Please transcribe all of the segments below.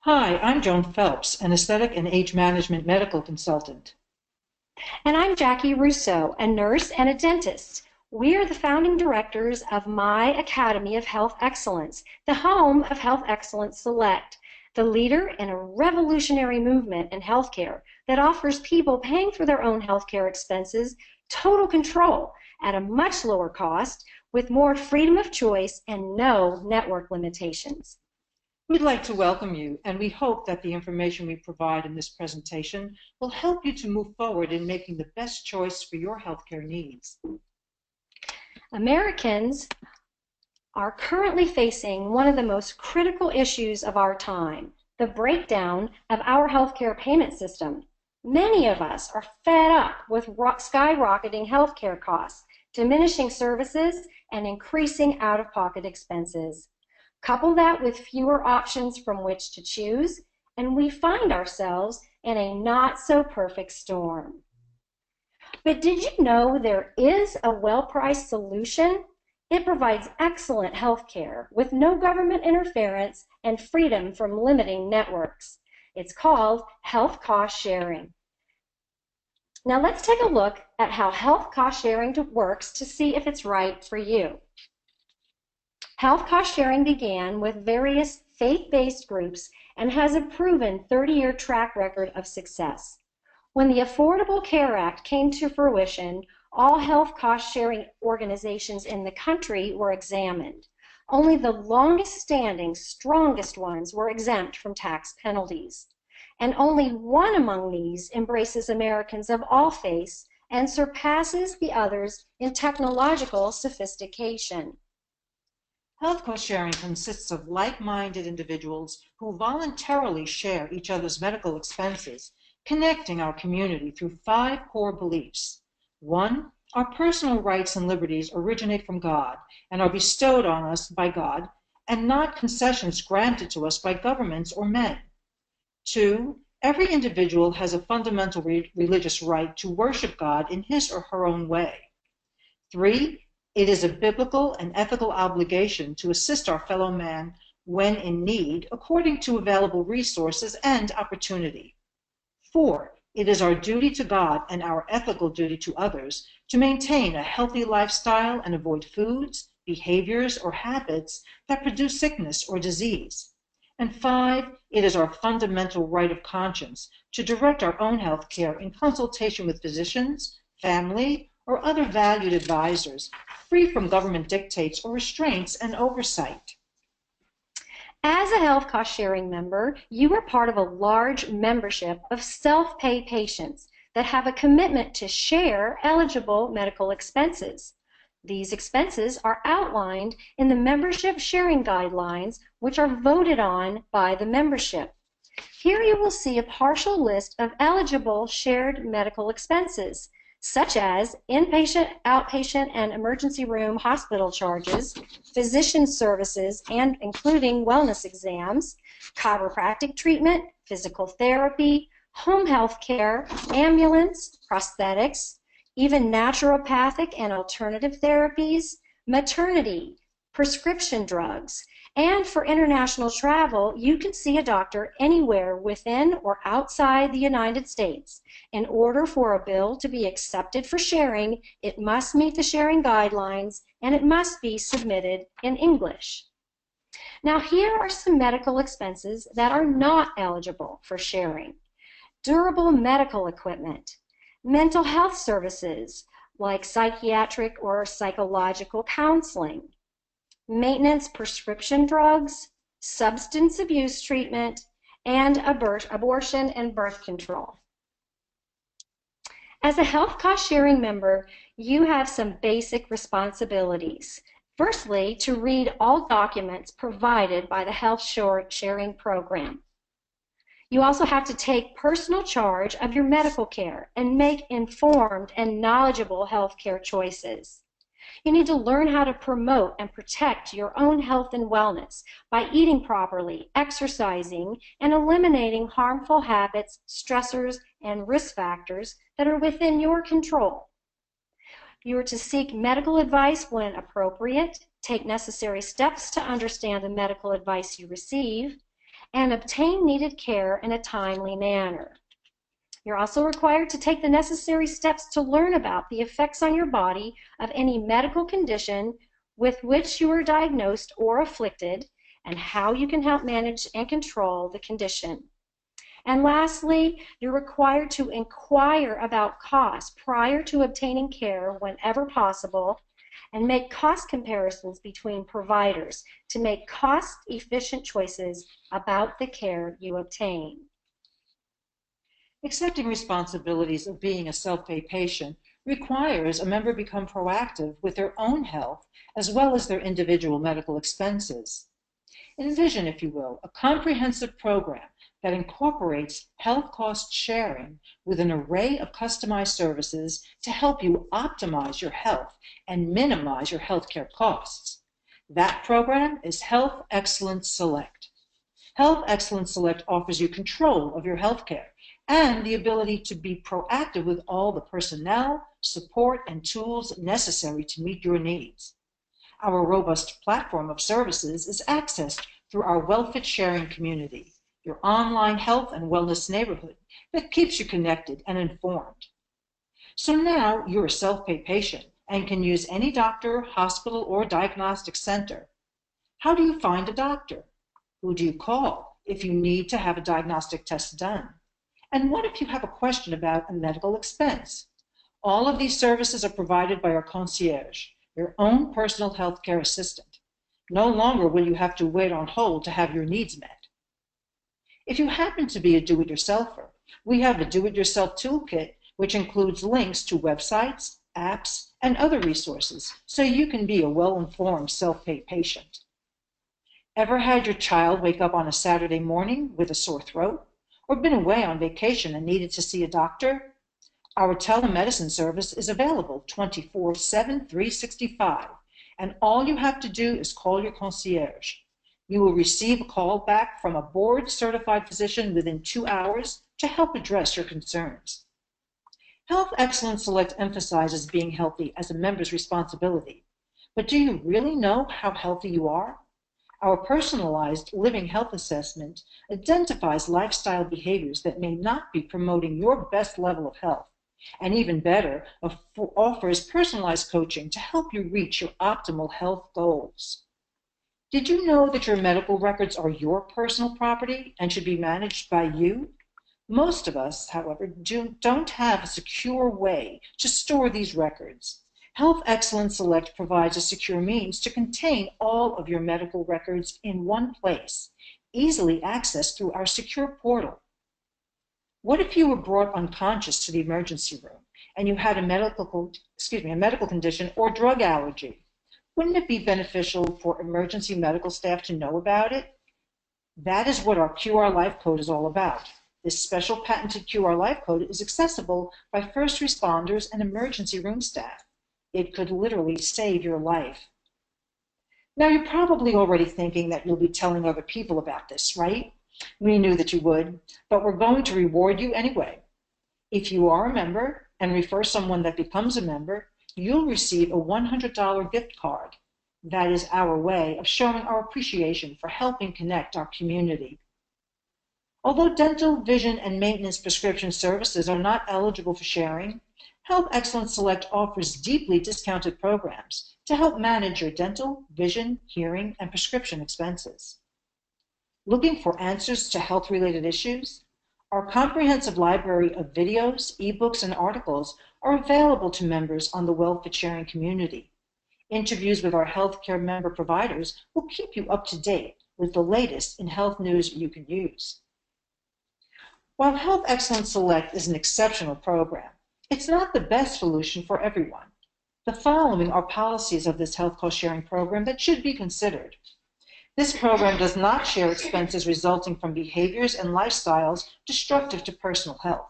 Hi, I'm Joan Phelps, an aesthetic and age management medical consultant. And I'm Jackie Russo, a nurse and a dentist. We are the founding directors of My Academy of Health Excellence, the home of Health Excellence Select, the leader in a revolutionary movement in healthcare that offers people paying for their own healthcare expenses total control at a much lower cost with more freedom of choice and no network limitations. We'd like to welcome you, and we hope that the information we provide in this presentation will help you to move forward in making the best choice for your healthcare needs. Americans are currently facing one of the most critical issues of our time, the breakdown of our healthcare payment system. Many of us are fed up with skyrocketing healthcare costs, diminishing services, and increasing out-of-pocket expenses. Couple that with fewer options from which to choose, and we find ourselves in a not-so-perfect storm. But did you know there is a well-priced solution? It provides excellent health care with no government interference and freedom from limiting networks. It's called health cost sharing. Now let's take a look at how health cost sharing works to see if it's right for you. Health cost sharing began with various faith-based groups and has a proven 30-year track record of success. When the Affordable Care Act came to fruition, all health cost-sharing organizations in the country were examined. Only the longest-standing, strongest ones were exempt from tax penalties. And only one among these embraces Americans of all faiths and surpasses the others in technological sophistication. Health cost sharing consists of like-minded individuals who voluntarily share each other's medical expenses, connecting our community through 5 core beliefs. 1, our personal rights and liberties originate from God and are bestowed on us by God, and not concessions granted to us by governments or men. 2, every individual has a fundamental religious right to worship God in his or her own way. 3, it is a biblical and ethical obligation to assist our fellow man when in need according to available resources and opportunity. 4, it is our duty to God and our ethical duty to others to maintain a healthy lifestyle and avoid foods, behaviors, or habits that produce sickness or disease. And 5, it is our fundamental right of conscience to direct our own health care in consultation with physicians, family, or other valued advisors, free from government dictates or restraints and oversight. As a health cost sharing member, you are part of a large membership of self-pay patients that have a commitment to share eligible medical expenses. These expenses are outlined in the membership sharing guidelines, which are voted on by the membership. Here you will see a partial list of eligible shared medical expenses, such as inpatient, outpatient, and emergency room hospital charges, physician services, and including wellness exams, chiropractic treatment, physical therapy, home health care, ambulance, prosthetics, even naturopathic and alternative therapies, maternity, prescription drugs, and for international travel, you can see a doctor anywhere within or outside the United States. In order for a bill to be accepted for sharing, it must meet the sharing guidelines and it must be submitted in English. Now, here are some medical expenses that are not eligible for sharing. Durable medical equipment, mental health services like psychiatric or psychological counseling, maintenance prescription drugs, substance abuse treatment, and abortion and birth control. As a health cost sharing member, you have some basic responsibilities. Firstly, to read all documents provided by the health sharing program. You also have to take personal charge of your medical care and make informed and knowledgeable health care choices. You need to learn how to promote and protect your own health and wellness by eating properly, exercising, and eliminating harmful habits, stressors, and risk factors that are within your control. You are to seek medical advice when appropriate, take necessary steps to understand the medical advice you receive, and obtain needed care in a timely manner. You're also required to take the necessary steps to learn about the effects on your body of any medical condition with which you are diagnosed or afflicted, and how you can help manage and control the condition. And lastly, you're required to inquire about costs prior to obtaining care whenever possible, and make cost comparisons between providers to make cost-efficient choices about the care you obtain. Accepting responsibilities of being a self-pay patient requires a member become proactive with their own health as well as their individual medical expenses. Envision, if you will, a comprehensive program that incorporates health cost sharing with an array of customized services to help you optimize your health and minimize your healthcare costs. That program is Health Excellence Select. Health Excellence Select offers you control of your healthcare and the ability to be proactive with all the personnel, support, and tools necessary to meet your needs. Our robust platform of services is accessed through our WellFit sharing community, your online health and wellness neighborhood that keeps you connected and informed. So now you're a self-pay patient and can use any doctor, hospital, or diagnostic center. How do you find a doctor? Who do you call if you need to have a diagnostic test done? And what if you have a question about a medical expense? All of these services are provided by our concierge, your own personal healthcare assistant. No longer will you have to wait on hold to have your needs met. If you happen to be a do-it-yourselfer, we have a do-it-yourself toolkit which includes links to websites, apps, and other resources so you can be a well-informed self-pay patient. Ever had your child wake up on a Saturday morning with a sore throat? Or been away on vacation and needed to see a doctor? Our telemedicine service is available 24/7, 365, and all you have to do is call your concierge. You will receive a call back from a board-certified physician within 2 hours to help address your concerns. Health Excellence Select emphasizes being healthy as a member's responsibility, but do you really know how healthy you are? Our personalized living health assessment identifies lifestyle behaviors that may not be promoting your best level of health, and even better, offers personalized coaching to help you reach your optimal health goals. Did you know that your medical records are your personal property and should be managed by you? Most of us, however, don't have a secure way to store these records. Health Excellence Select provides a secure means to contain all of your medical records in one place, easily accessed through our secure portal. What if you were brought unconscious to the emergency room and you had a medical condition or drug allergy? Wouldn't it be beneficial for emergency medical staff to know about it? That is what our QR Life Code is all about. This special patented QR Life Code is accessible by first responders and emergency room staff. It could literally save your life. Now, you're probably already thinking that you'll be telling other people about this, right? We knew that you would, but we're going to reward you anyway. If you are a member and refer someone that becomes a member, you'll receive a $100 gift card. That is our way of showing our appreciation for helping connect our community. Although dental, vision, and maintenance prescription services are not eligible for sharing, Health Excellence Select offers deeply discounted programs to help manage your dental, vision, hearing, and prescription expenses. Looking for answers to health-related issues? Our comprehensive library of videos, ebooks, and articles are available to members on the WellFit sharing community. Interviews with our healthcare member providers will keep you up to date with the latest in health news you can use. While Health Excellence Select is an exceptional program, it's not the best solution for everyone. The following are policies of this health cost sharing program that should be considered. This program does not share expenses resulting from behaviors and lifestyles destructive to personal health,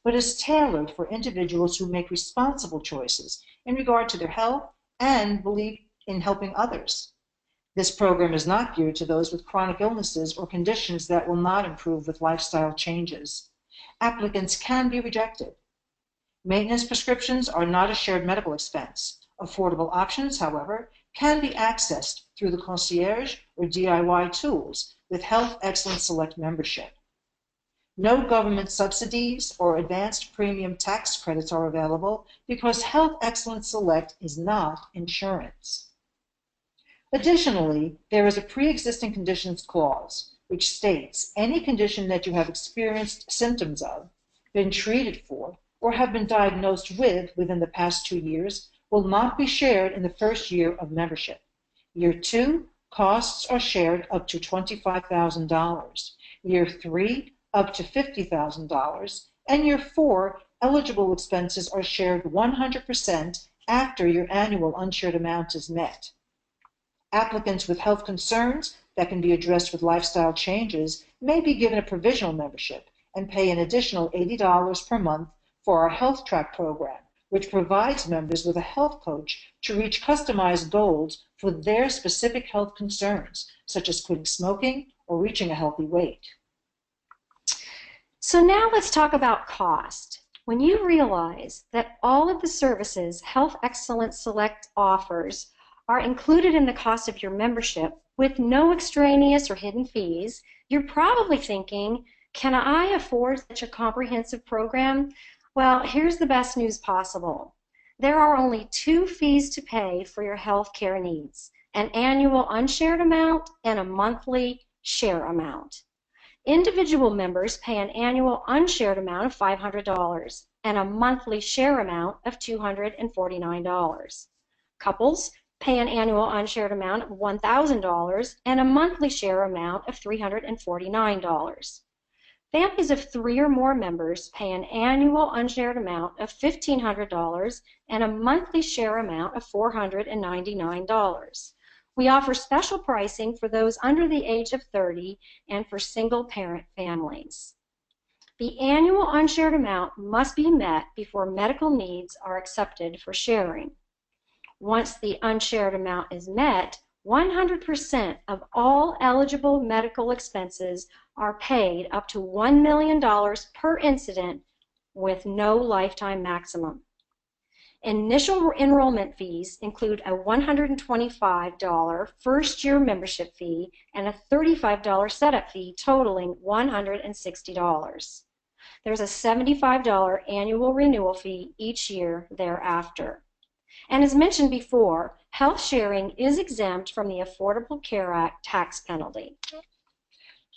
but is tailored for individuals who make responsible choices in regard to their health and believe in helping others. This program is not geared to those with chronic illnesses or conditions that will not improve with lifestyle changes. Applicants can be rejected. Maintenance prescriptions are not a shared medical expense. Affordable options, however, can be accessed through the concierge or DIY tools with Health Excellence Select membership. No government subsidies or advanced premium tax credits are available because Health Excellence Select is not insurance. Additionally, there is a pre-existing conditions clause which states any condition that you have experienced symptoms of, been treated for, or have been diagnosed with within the past 2 years will not be shared in the first year of membership. Year 2, costs are shared up to $25,000. Year 3, up to $50,000. And year 4, eligible expenses are shared 100% after your annual unshared amount is met. Applicants with health concerns that can be addressed with lifestyle changes may be given a provisional membership and pay an additional $80 per month for our Health Track program, which provides members with a health coach to reach customized goals for their specific health concerns, such as quitting smoking or reaching a healthy weight. So now let's talk about cost. When you realize that all of the services Health Excellence Select offers are included in the cost of your membership with no extraneous or hidden fees, you're probably thinking, can I afford such a comprehensive program? Well, here's the best news possible. There are only 2 fees to pay for your health care needs, an annual unshared amount and a monthly share amount. Individual members pay an annual unshared amount of $500 and a monthly share amount of $249. Couples pay an annual unshared amount of $1,000 and a monthly share amount of $349. Families of 3 or more members pay an annual unshared amount of $1,500 and a monthly share amount of $499. We offer special pricing for those under the age of 30 and for single-parent families. The annual unshared amount must be met before medical needs are accepted for sharing. Once the unshared amount is met, 100% of all eligible medical expenses are paid up to $1 million per incident with no lifetime maximum. Initial enrollment fees include a $125 first-year membership fee and a $35 setup fee totaling $160. There's a $75 annual renewal fee each year thereafter. And as mentioned before, health sharing is exempt from the Affordable Care Act tax penalty.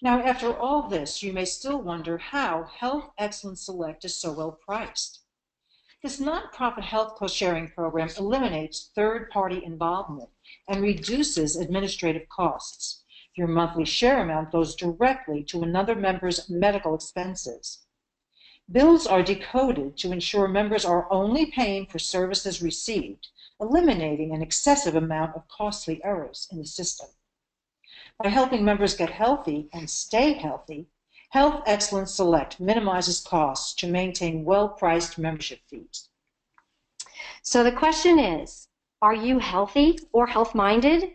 Now, after all this, you may still wonder how Health Excellence Select is so well priced. This nonprofit health co-sharing program eliminates third-party involvement and reduces administrative costs. Your monthly share amount goes directly to another member's medical expenses. Bills are decoded to ensure members are only paying for services received, eliminating an excessive amount of costly errors in the system. By helping members get healthy and stay healthy, Health Excellence Select minimizes costs to maintain well-priced membership fees. So the question is, are you healthy or health-minded?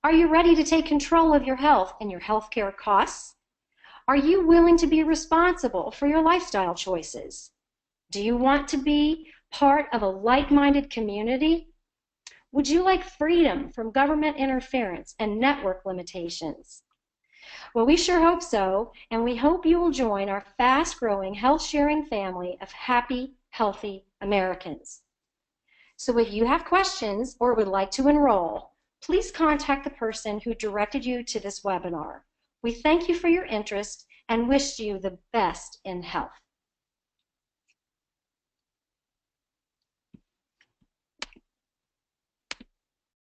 Are you ready to take control of your health and your health care costs? Are you willing to be responsible for your lifestyle choices? Do you want to be part of a like-minded community? Would you like freedom from government interference and network limitations? Well, we sure hope so, and we hope you will join our fast-growing health-sharing family of happy, healthy Americans. So if you have questions or would like to enroll, please contact the person who directed you to this webinar. We thank you for your interest and wish you the best in health.